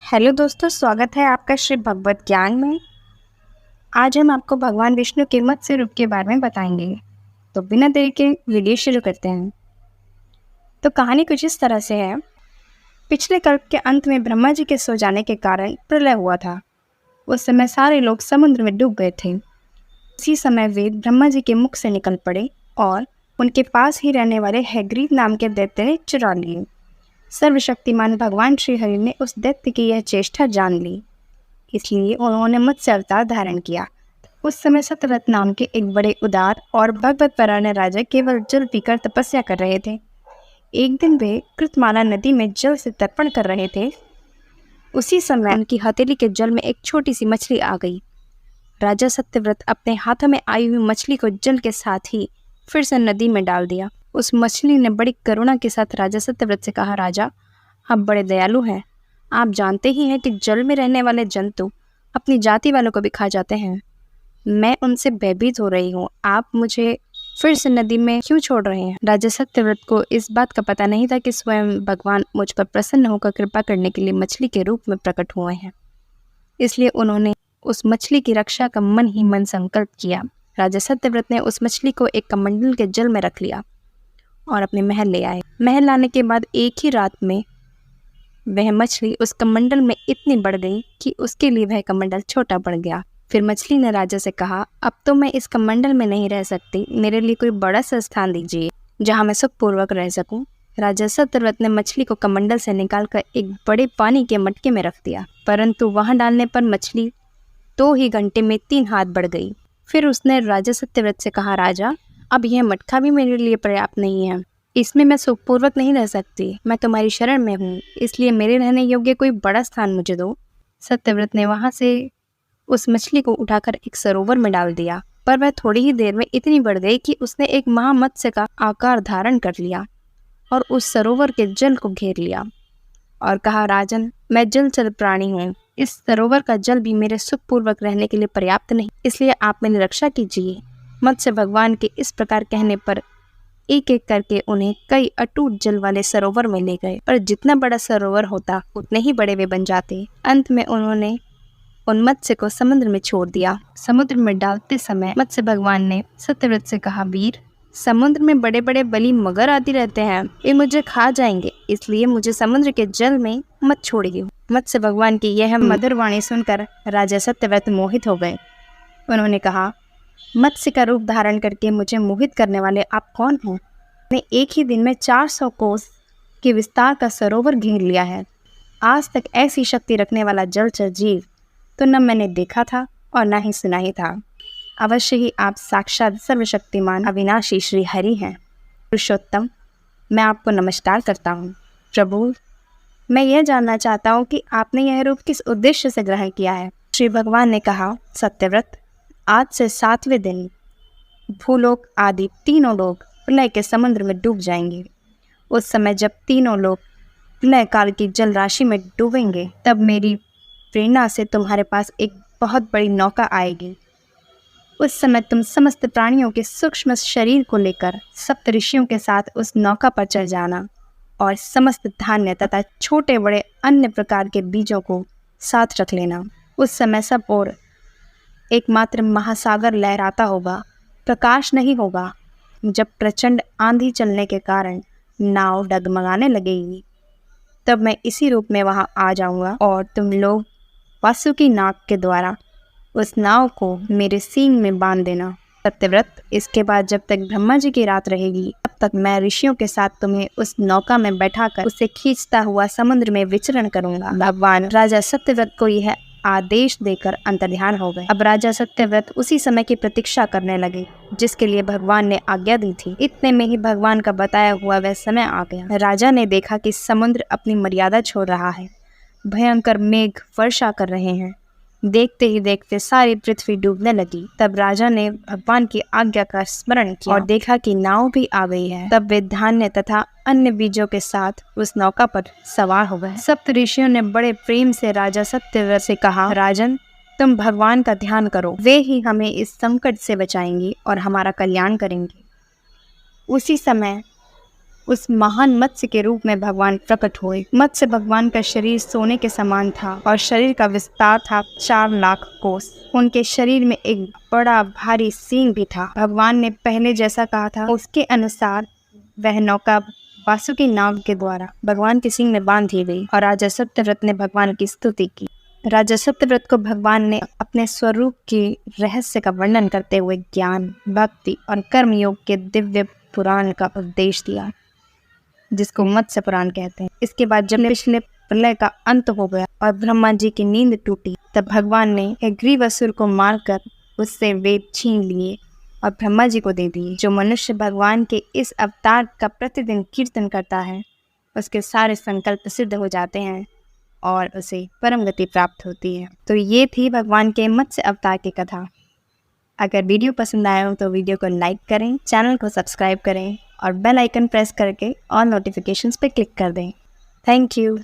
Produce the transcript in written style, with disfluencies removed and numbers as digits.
Hello दोस्तों, स्वागत है आपका श्री भगवत ज्ञान में। आज हम आपको भगवान विष्णु के मत्स्य रूप के बारे में बताएंगे। तो बिना देरी के वीडियो शुरू करते हैं। तो कहानी कुछ इस तरह से है। पिछले कल्प के अंत में ब्रह्मा जी के सो जाने के कारण प्रलय हुआ था। उस समय सारे लोग समुद्र में डूब गए थे। उसी समय वेद ब्रह्मा जी के मुख से निकल पड़े और उनके पास ही रहने वाले हैग्रीव नाम के दैत्य ने चुरा लिए। सर्वशक्तिमान भगवान श्री हरि ने उस दैत्य की यह चेष्टा जान ली, इसलिए उन्होंने मत्स्य अवतार धारण किया। उस समय सत्यव्रत नाम के एक बड़े उदार और भगवत परायण राजा केवल जल पीकर तपस्या कर रहे थे। एक दिन वे कृतमाला नदी में जल से तर्पण कर रहे थे। उसी समय उनकी हथेली के जल में एक छोटी सी मछली आ गई। राजा सत्यव्रत अपने हाथों में आई हुई मछली को जल के साथ ही फिर से नदी में डाल दिया। उस मछली ने बड़ी करुणा के साथ राजा सत्यव्रत से कहा, राजा, आप बड़े दयालु हैं। आप जानते ही हैं कि जल में रहने वाले जंतु अपनी जाति वालों को भी खा जाते हैं। मैं उनसे भयभीत हो रही हूँ। आप मुझे फिर से नदी में क्यों छोड़ रहे हैं? राजा सत्यव्रत को इस बात का पता नहीं था कि स्वयं भगवान मुझ पर प्रसन्न होकर कृपा करने के लिए मछली के रूप में प्रकट हुए हैं। इसलिए उन्होंने उस मछली की रक्षा का मन ही मन संकल्प किया। राजा सत्यव्रत ने उस मछली को एक कमंडल के जल में रख लिया और अपने महल ले आए। महल लाने के बाद एक ही रात में वह मछली उस कमंडल में इतनी बढ़ गई कि उसके लिए वह कमंडल छोटा पड़ गया। फिर मछली ने राजा से कहा, अब तो मैं इस कमंडल में नहीं रह सकती, मेरे लिए कोई बड़ा सा स्थान दीजिए जहाँ मैं सुखपूर्वक रह सकूं। राजा सत्यव्रत ने मछली को कमंडल से निकालकर एक बड़े पानी के मटके में रख दिया, परंतु वहां डालने पर मछली 2 ही घंटे में 3 हाथ बढ़ गई। फिर उसने राजा सत्यव्रत से कहा, राजा, अब यह मटका भी मेरे लिए पर्याप्त नहीं है, इसमें मैं सुखपूर्वक नहीं रह सकती। मैं तुम्हारी शरण में हूँ, इसलिए मेरे रहने योग्य कोई बड़ा स्थान मुझे दो। सत्यव्रत ने वहां से उस मछली को उठाकर एक सरोवर में डाल दिया, पर वह थोड़ी ही देर में इतनी बढ़ गई कि उसने एक महामत्स्य का आकार धारण कर लिया और उस सरोवर के जल को घेर लिया और कहा, राजन, मैं जलचर प्राणी हूँ। इस सरोवर का जल भी मेरे सुखपूर्वक रहने के लिए पर्याप्त नहीं, इसलिए आप मेरी रक्षा कीजिए। मत्स्य भगवान के इस प्रकार कहने पर एक एक करके उन्हें कई अटूट जल वाले सरोवर में ले गए, पर जितना बड़ा सरोवर होता उतने ही बड़े वे बन जाते। अंत में उन्होंने उन मत्स्य को समुद्र में छोड़ दिया। समुद्र में डालते समय मत्स्य भगवान ने सत्यव्रत से कहा, वीर, समुद्र में बड़े बड़े बली मगर आदि रहते हैं, वे मुझे खा जाएंगे, इसलिए मुझे समुद्र के जल में मत छोड़िए। मत्स्य भगवान की यह मधुर वाणी सुनकर राजा सत्यव्रत मोहित हो गए। उन्होंने कहा, मत्स्य का रूप धारण करके मुझे मोहित करने वाले आप कौन हैं? मैंने एक ही दिन में 400 कोस के विस्तार का सरोवर घेर लिया है। आज तक ऐसी शक्ति रखने वाला जलचर जीव तो न मैंने देखा था और न ही सुना ही था। अवश्य ही आप साक्षात सर्वशक्तिमान अविनाशी श्री हरि हैं। पुरुषोत्तम, मैं आपको नमस्कार करता हूँ। प्रभु, मैं यह जानना चाहता हूँ कि आपने यह रूप किस उद्देश्य से ग्रहण किया है? श्री भगवान ने कहा, सत्यव्रत, आज से 7वें दिन भूलोक आदि तीनों लोग प्रलय के समुद्र में डूब जाएंगे। उस समय जब तीनों लोग प्रलय काल की जल राशि में डूबेंगे, तब मेरी प्रेरणा से तुम्हारे पास एक बहुत बड़ी नौका आएगी। उस समय तुम समस्त प्राणियों के सूक्ष्म शरीर को लेकर सप्त ऋषियों के साथ उस नौका पर चढ़ जाना और समस्त धान्य तथा छोटे बड़े अन्य प्रकार के बीजों को साथ रख लेना। उस समय सब ओर एकमात्र महासागर लहराता होगा, प्रकाश नहीं होगा। जब प्रचंड आंधी चलने के कारण नाव डगमगाने लगेगी, तब मैं इसी रूप में वहां आ जाऊंगा और तुम लोग वासुकी नाग के द्वारा उस नाव को मेरे सींग में बांध देना। सत्यव्रत, इसके बाद जब तक ब्रह्मा जी की रात रहेगी, तब तक मैं ऋषियों के साथ तुम्हें उस नौका में बैठाकर उसे खींचता हुआ समुद्र में विचरण करूंगा। भगवान राजा सत्यव्रत को यह आदेश देकर अंतर्ध्यान हो गए। अब राजा सत्यव्रत उसी समय की प्रतीक्षा करने लगे जिसके लिए भगवान ने आज्ञा दी थी। इतने में ही भगवान का बताया हुआ वह समय आ गया। राजा ने देखा कि समुद्र अपनी मर्यादा छोड़ रहा है, भयंकर मेघ वर्षा कर रहे हैं। देखते ही देखते सारी पृथ्वी डूबने लगी। तब राजा ने भगवान की आज्ञा का स्मरण किया और देखा कि नाव भी आ गई है। तब वे धान्य तथा अन्य बीजों के साथ उस नौका पर सवार हो गए। सप्त ऋषियों ने बड़े प्रेम से राजा सत्यव्रत से कहा, राजन, तुम भगवान का ध्यान करो, वे ही हमें इस संकट से बचाएंगे और हमारा कल्याण करेंगे। उसी समय उस महान मत्स्य के रूप में भगवान प्रकट हुए। मत्स्य भगवान का शरीर सोने के समान था और शरीर का विस्तार था 4 लाख कोस। उनके शरीर में एक बड़ा भारी सींग भी था। भगवान ने पहले जैसा कहा था उसके अनुसार वह नौका वासुकी नाग के द्वारा भगवान के सींग में बांध दी गई और राजा सत्यव्रत ने भगवान की स्तुति की। राजा सत्यव्रत को भगवान ने अपने स्वरूप के रहस्य का वर्णन करते हुए ज्ञान, भक्ति और कर्म योग के दिव्य पुराण का उपदेश दिया, जिसको मत्स्य पुराण कहते हैं। इसके बाद जब पिछले प्रलय का अंत हो गया और ब्रह्मा जी की नींद टूटी, तब भगवान ने ग्रीवासुर को मारकर उससे वेद छीन लिए और ब्रह्मा जी को दे दिए। जो मनुष्य भगवान के इस अवतार का प्रतिदिन कीर्तन करता है, उसके सारे संकल्प सिद्ध हो जाते हैं और उसे परम गति प्राप्त होती है। तो ये थी भगवान के मत्स्य अवतार की कथा। अगर वीडियो पसंद आया हो तो वीडियो को लाइक करें, चैनल को सब्सक्राइब करें और बेल आइकन प्रेस करके ऑल नोटिफिकेशंस पे क्लिक कर दें। Thank you.